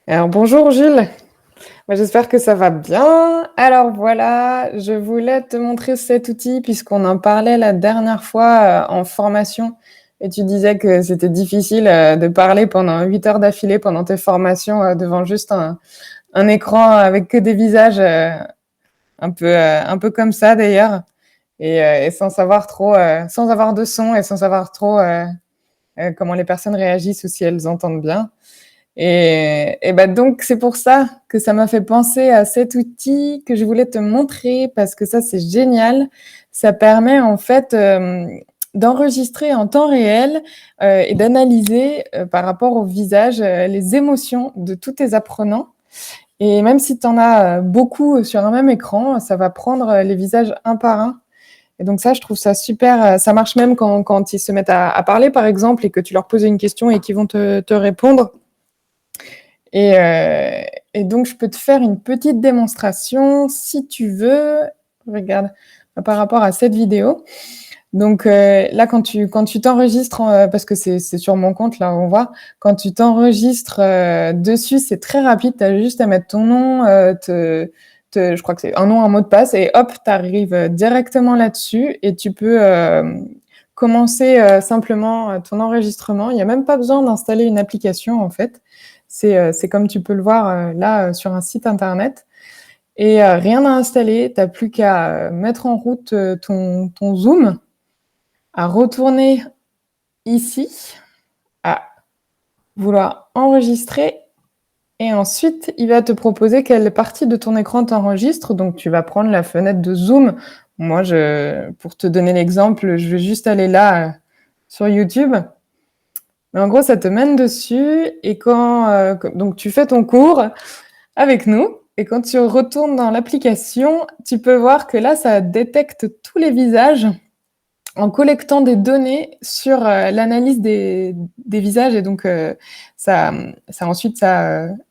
Alors bonjour Jules, j'espère que ça va bien. Alors voilà, je voulais te montrer cet outil puisqu'on en parlait la dernière fois en formation et tu disais que c'était difficile de parler pendant 8 heures d'affilée pendant tes formations devant juste un écran avec que des visages un peu comme ça d'ailleurs et sans savoir trop, sans avoir de son et sans savoir trop comment les personnes réagissent ou si elles entendent bien. Et bah donc, c'est pour ça que ça m'a fait penser à cet outil que je voulais te montrer parce que ça, c'est génial. Ça permet en fait d'enregistrer en temps réel et d'analyser par rapport au visage les émotions de tous tes apprenants. Et même si tu en as beaucoup sur un même écran, ça va prendre les visages un par un. Et donc ça, je trouve ça super. Ça marche même quand ils se mettent à parler, par exemple, et que tu leur poses une question et qu'ils vont te répondre. Et, euh, et donc, je peux te faire une petite démonstration si tu veux. Regarde, par rapport à cette vidéo. Donc là, quand tu t'enregistres, parce que c'est sur mon compte, là, on voit, quand tu t'enregistres dessus, c'est très rapide. Tu as juste à mettre ton nom, je crois que c'est un nom, un mot de passe, et hop, tu arrives directement là-dessus et tu peux commencer simplement ton enregistrement. Il n'y a même pas besoin d'installer une application, en fait. C'est comme tu peux le voir là sur un site internet. Et rien à installer, tu n'as plus qu'à mettre en route ton Zoom, à retourner ici, à vouloir enregistrer, et ensuite, il va te proposer quelle partie de ton écran t'enregistre. Donc, tu vas prendre la fenêtre de Zoom. Moi, pour te donner l'exemple, je vais juste aller là sur YouTube. Mais en gros, ça te mène dessus, et donc tu fais ton cours avec nous. Et quand tu retournes dans l'application, tu peux voir que là, ça détecte tous les visages en collectant des données sur l'analyse des visages. Et donc, ça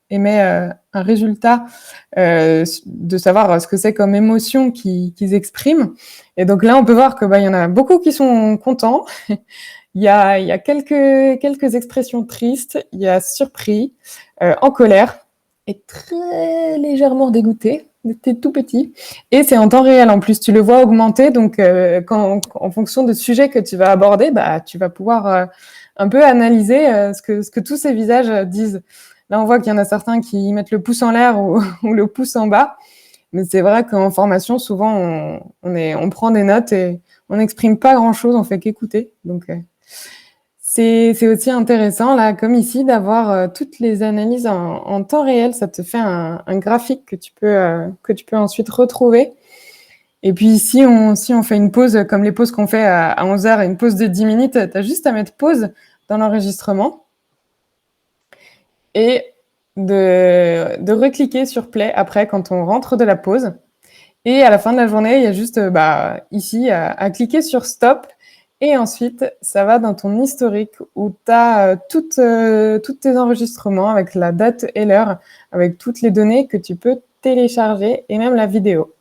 émet un résultat de savoir ce que c'est comme émotion qu'ils expriment. Et donc là, on peut voir que il y en a beaucoup qui sont contents. Il y a quelques expressions tristes, il y a surpris, en colère et très légèrement dégoûté. T'es tout petit. Et c'est en temps réel en plus, tu le vois augmenter. Donc, en fonction du sujet que tu vas aborder, tu vas pouvoir un peu analyser ce que tous ces visages disent. Là, on voit qu'il y en a certains qui mettent le pouce en l'air ou le pouce en bas. Mais c'est vrai qu'en formation, souvent, on prend des notes et on n'exprime pas grand-chose, on fait qu'écouter. Donc, c'est aussi intéressant, là, comme ici, d'avoir toutes les analyses en temps réel. Ça te fait un graphique que tu peux ensuite retrouver. Et puis, si on fait une pause, comme les pauses qu'on fait à 11 heures, une pause de 10 minutes, tu as juste à mettre pause dans l'enregistrement et de recliquer sur play après quand on rentre de la pause. Et à la fin de la journée, il y a juste ici à cliquer sur stop. Et ensuite, ça va dans ton historique où tu as tous tes enregistrements avec la date et l'heure, avec toutes les données que tu peux télécharger et même la vidéo.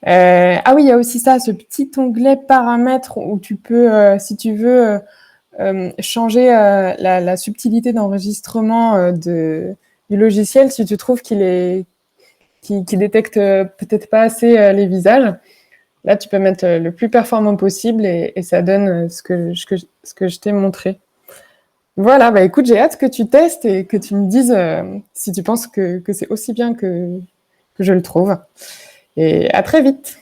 Ah oui, il y a aussi ça, ce petit onglet paramètres où tu peux, si tu veux, changer la subtilité d'enregistrement du logiciel, si tu trouves qu'il détecte peut-être pas assez les visages. Là, tu peux mettre le plus performant possible et ça donne ce que je t'ai montré. Voilà, écoute, j'ai hâte que tu testes et que tu me dises si tu penses que c'est aussi bien que je le trouve. Et à très vite.